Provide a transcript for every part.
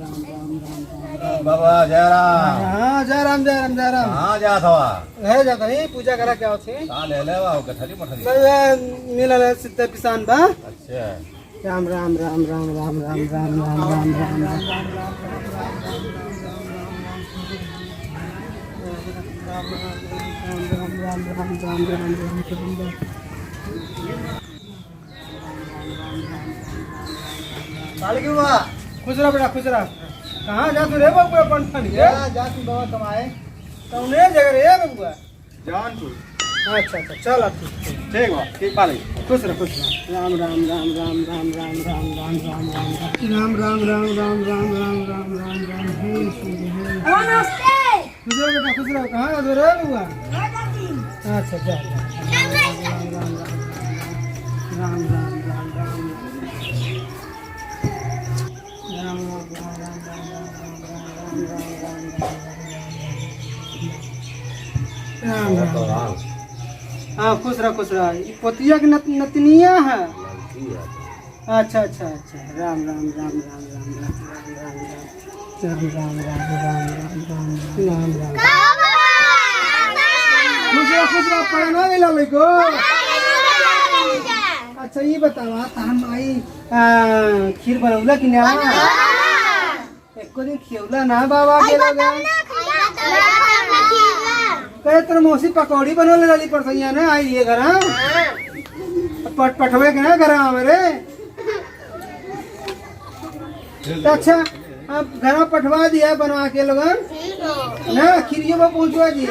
बाबा जय राम। हाँ जय राम जय राम जय राम। हाँ जा थवा है जाता ही पूजा करा क्या होती हाँ ले ले वाओ कथरी मठरी मिलल है सिद्ध पिसान बा। अच्छा राम राम राम राम राम राम राम राम राम राम खुश रहा बेटा खुश रहा। कहाँ जा तू रे बबुआ पंठन जा तू बाबा कमाए कौने जगह रे बबुआ। जौनपुर। अच्छा अच्छा चल अब ठीक बा ठीक पाले खुश रह राम राम राम राम राम राम राम राम राम राम राम राम राम राम राम राम राम राम हे नमस्ते। खुश रह बेटा खुश रह। कहाँ जा रे बबुआ। अच्छा जा राम राम राम राम राम राम राम हाँ खुश रहा पोतिया की नतनिया है। अच्छा अच्छा अच्छा राम राम राम राम राम राम राम राम राम राम राम राम खुश रहा पढ़ना मिला को। अच्छा ये बतावा हम आई खीर बनौला कि ना। एको दिन खियौला ना बाबा के लोग कहे तेरे मौसी पकौड़ी बनोले वाली परसैया ने आई ये घर पटवे के ना घर मेरे। अच्छा अब घर पठवा दिया बनवा के लोगन ना खीरियों में पहुंचवा दिए।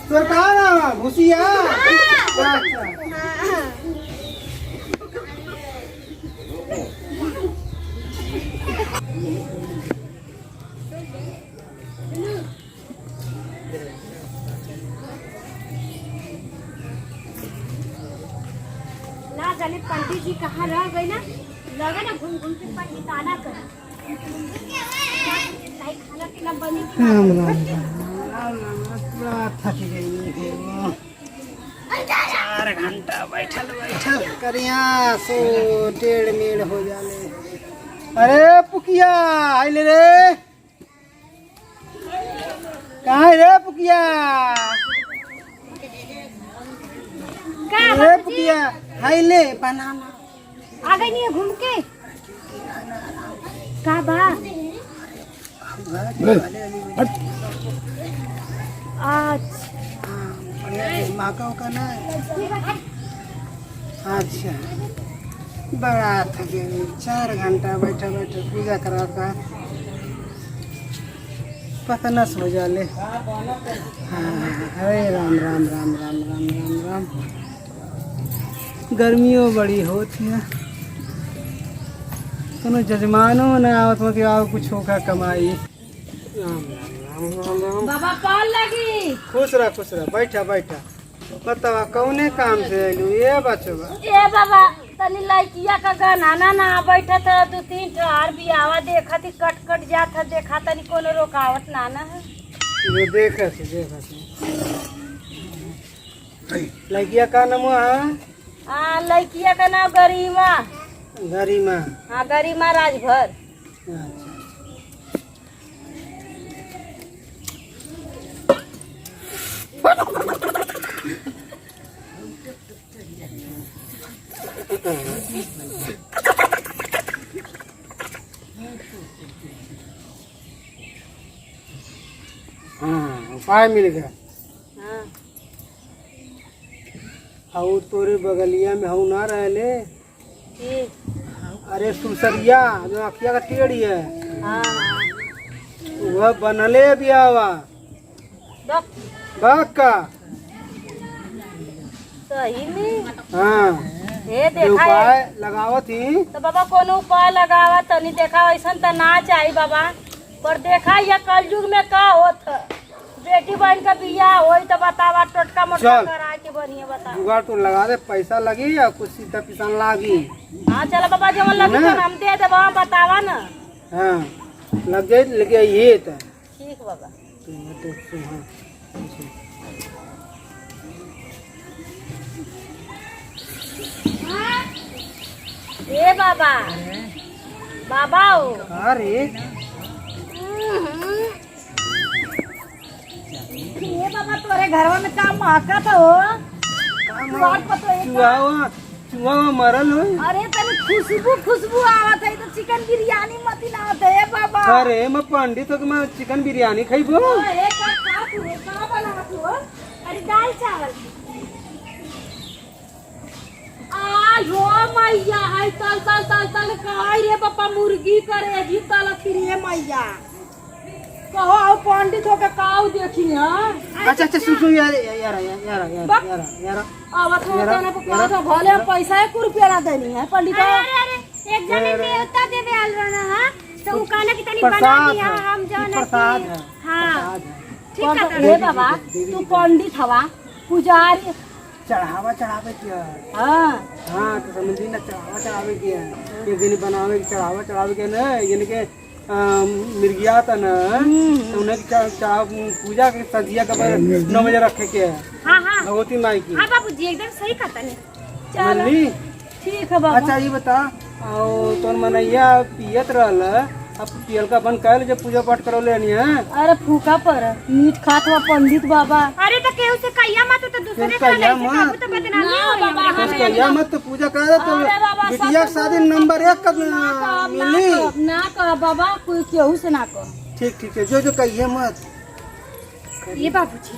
सरकार ना घुसिया। ना जाने पंडित जी कहाँ रह गए ना लगा ना घूम घूम के पंडिताना कर खाना पीना बनी। थक गई 4 घंटा बैठल करिया सो 1.5 मिनट हो जाने। अरे पुकिया आइले रे कहाँ है रे पुकिया। रे पुकिया आइले बनाना आ गई नहीं घूम के का बा। माका का ना। अच्छा बड़ा थके 4 घंटा बैठे पूजा करा का पतनस हो जाले। हाँ अरे राम राम राम राम राम राम राम गर्मियों बड़ी होती है तो जजमानो न आवत हो कि आओ कुछ होगा कमाई। राम राम राम राम बाबा कॉल लगी। खुश रह बैठा बतावा कौने काम से आइलू ये बचवा। ए बाबा तनी लड़किया का गाना ना बैठा था 2-3 ठहर भी आवा देखा थी कट जात था देखा तनी कोनो रुकावट ना है। ये देखा लड़किया का नाम है। लड़किया का नाम गरिमा। गरिमा। हाँ गरिमा राजभर। हाँ उपाय मिल गया। हाँ हाउ तोरे बगलिया में हाउ ना रहले। ठीक। अरे सुसरिया जो अखिया का टेढ़ी है। हाँ वह बनले बियावा का सही में। हाँ हे देखा उपाय लगावत ही तो बाबा कोनो उपाय लगावा तनी देखा ऐसा तो ना चाहिए बाबा पर देखा ये कलयुग में का होत बेटी बहन का बियाह होई तो बतावा टोटका मोटका करा के बढ़िया बता। जुगाड़ तो लगा दे पैसा लगी या कुछ सीधा पिसान लागी। हाँ चलो बाबा जब लगी तो हम दे दे बतावा ना। हाँ लग गई लेके ये तो ठीक बाबा। ए बाबा बाबा हो अरे ये बाबा तोरे घरवा में का महकत हो चुहा मरल हो। अरे तनी खुशबू आवत है तो चिकन बिरयानी मत लावत है बाबा। अरे मैं पंडित हो मैं चिकन बिरयानी खाइबो। अरे का बनावत हो? अरे दाल चावल आयो मैया हाय तल काय रे पापा मुर्गी करे जी तल फिर रे मैया कहो आओ पंडित हो के काऊ देखी हां। अच्छा सुन यार आवत हो जाने पे कहो तो भले हम पैसा 1 रुपया ना देनी है पंडित। अरे एक जने नेवता देवे आल रहना हां तो उ कहना कि तनी बना दिया हम जाना प्रसाद है। हां ठीक है रे बाबा तू पंडित हवा पुजारी चढ़ावे किया। हां तो समझी ना चढ़ावे किया एक दिन बनावे चढ़ावे के ना यानी के मिर्गिया था ना तो उन्हें पूजा के सजिया का 9 बजे रखे के हां भगवती माई की। हां बाबूजी एकदम सही कहता नहीं। चलो ठीक है बाबा। अच्छा ये बता तो मनैया पियत रहल अब पियल का बंद कर जब पूजा पाठ करौले नहीं है। अरे फूका पर मीट खात हुआ पंडित बाबा। अरे तो केहू से कहिया मत तो दूसरे का ले बाबू तो बदनामी हो बाबा कहिया मत तो पूजा कर तो बिटिया के शादी नंबर 1 का मिली ना कह बाबा कोई केहू से ना कह। ठीक है जो कहिए मत। ये बाबूजी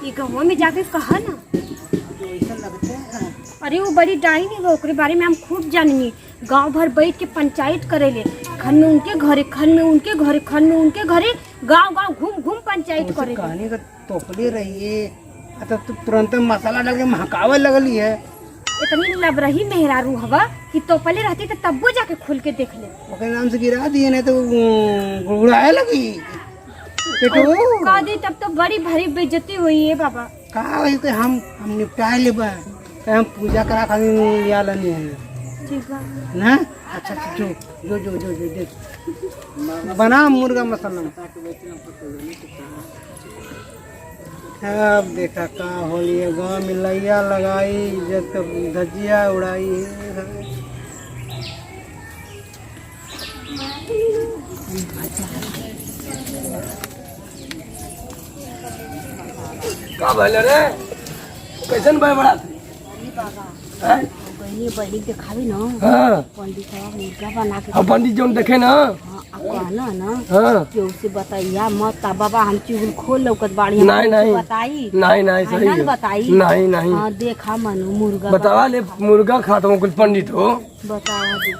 ये गाँव में जाके कहा ना ऐसा लगता है। अरे वो बड़ी डाइन है ओकरे बारे में हम खूब जानी। गांव भर बैठ के पंचायत करेले खन में उनके घरे खन में उनके घरे खन में उनके घरे गांव घूम पंचायत करे। कहानी का तोपली रही है तो तुरंत मसाला डाल के महकावे लगली है। इतनी लबरही मेहरारू हवा कि तोपले रहती तो तब्बो जाके खोल के देख ले। ओके नाम से गिरा दिए नहीं तो गुड़गुड़ाए लगी कह दी तब तो बड़ी भारी बेइज्जती हुई है बाबा। कहा हम निपटाए लेबा हम पूजा करा खाली या लनी है ठीक है ना। अच्छा जो देख बना मुर्गा मसाला। अब देखा का होली है गाँव में लैया लगाई जब धजिया उड़ाई का भले रे कैसन भाई बड़ा हैं बहनी बहनी दिखावी ना हां पंडित साहब मुर्गा बना के अब पंडित जोन देखे ना कहना ना हां केहू से बताइया मत बाबा हम चुगल खोल लौकत बाड़ी नहीं बताई नहीं सही है बताई नहीं हाँ देखा मनु मुर्गा बतावा ले मुर्गा खाता हूँ कुछ पंडित हो बतावा दे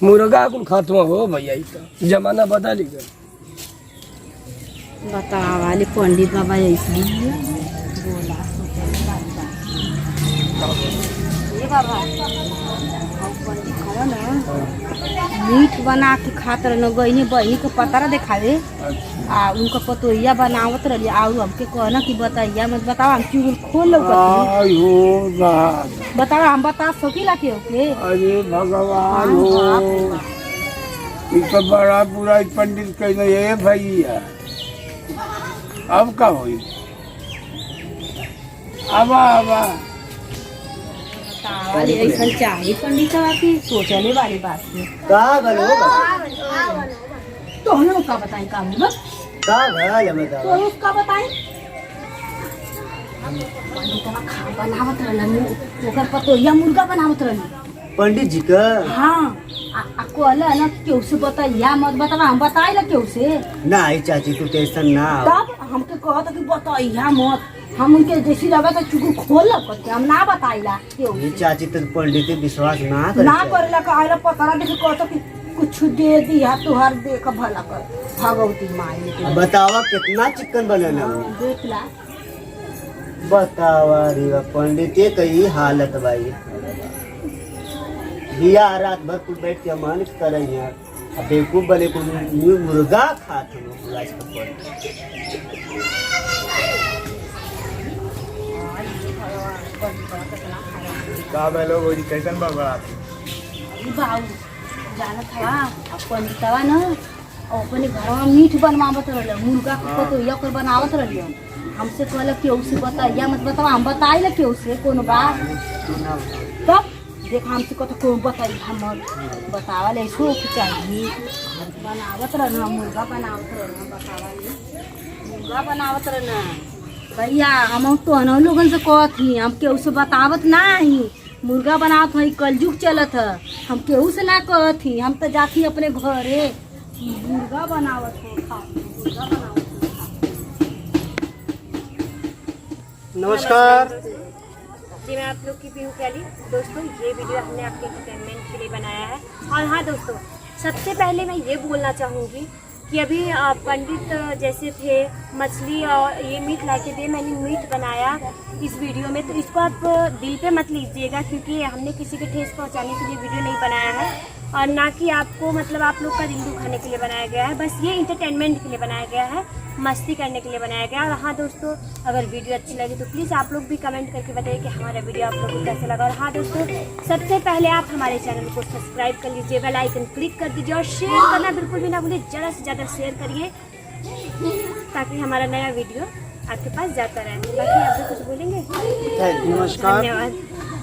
मुर्गा कुछ खाता हो भैया जमाना बदल गया। बतावा ले पंडित बाबा ऐसे बोला ये बाबा पंडित खावा ना मीट बना के खात रह गई बहनी के पतारा दिखावे आ उनका पतोहिया बनावत रही और हमके कहना कि बताइया मत बताओ हम चुगल खोल लो बताओ हम बता सकीला के ओके। अरे भगवान हो तो बड़ा बुरा पंडित कहना ये भैया अब का होई आवा ऐसा चाहिए पंडित साहब की सोचने वाली बात है। का गलो तो हम का बताएं काम बस का गल बता तो उसका बताएं पंडित साहब खा बनावत रहलन ओकर पतोहिया मुर्गा बनावत रहलन पंडित जी का। हाँ कहला ना केहू से बताइया मत बतावा हम बताइला केहू से नहीं चाची तू टेंशन ना तब हमके कहता कि बताइया मत हम उनके जैसी लगा तो चुगल खोल करते हम ना बताइला केहू ये चाची तो पंडित पे विश्वास ना ना करेला कहला पतरा देख कहता कि कुछ दे दिया तुहार देख भला कर भगवती माई बतावा कितना चिकन बनेला देख ला बतावा रे पंडित के कई हालत भाई दिया रात भर कुल बैठ के मन करे यार अब बेवकूफ बने कुल मुर्गा खात हम राज का का भलो गोरी कैसन बड़ा बाबू जानत हवा अपन तवा ना अपने घर में मीठ बनवावत रहल मुर्गा के पतोहिया कर बनावत रहल हमसे कहला केहू से बताइया मत बतावा हम बताइला केहू से कोनो बात तब देख हमसे को तो कोई बताई हमर बतावल ऐसो के चाहिए बनावत रहना मुर्गा बनावत रहना बतावल मुर्गा बनावत रहना भैया हम तो अनौ लोगन से कहत ही हम केहू से बतावत ना ही मुर्गा बनावत हई कलजुग चलत है हम केहू से ना कहत ही हम तो जाती अपने घरे मुर्गा बनावत हो खा मुर्गा बनावत नमस्कार। जी मैं आप लोग की पीहू कैली। दोस्तों ये वीडियो हमने आपके एंटरटेनमेंट के लिए बनाया है। और हाँ दोस्तों, सबसे पहले मैं ये बोलना चाहूँगी कि अभी पंडित जैसे थे मछली और ये मीट ला के दे, मैंने मीट बनाया इस वीडियो में, तो इसको आप दिल पे मत लीजिएगा क्योंकि हमने किसी के ठेस पहुँचाने के लिए वीडियो नहीं बनाया है और ना कि आपको मतलब आप लोग का दिल दुखाने के लिए बनाया गया है। बस ये इंटरटेनमेंट के लिए बनाया गया है, मस्ती करने के लिए बनाया गया है। और हाँ दोस्तों, अगर वीडियो अच्छी लगी तो प्लीज़ आप लोग भी कमेंट करके बताइए कि हमारा वीडियो आप लोगों को कैसा लगा। और हाँ दोस्तों, सबसे पहले आप हमारे चैनल को सब्सक्राइब कर लीजिए, बेल आइकन क्लिक कर दीजिए और शेयर करना बिल्कुल भी ना भूलिए। ज़्यादा से ज़्यादा शेयर करिए ताकि हमारा नया वीडियो आपके पास जाता रहे। बाकी आप भी कुछ बोलेंगे? नमस्कार। धन्यवाद।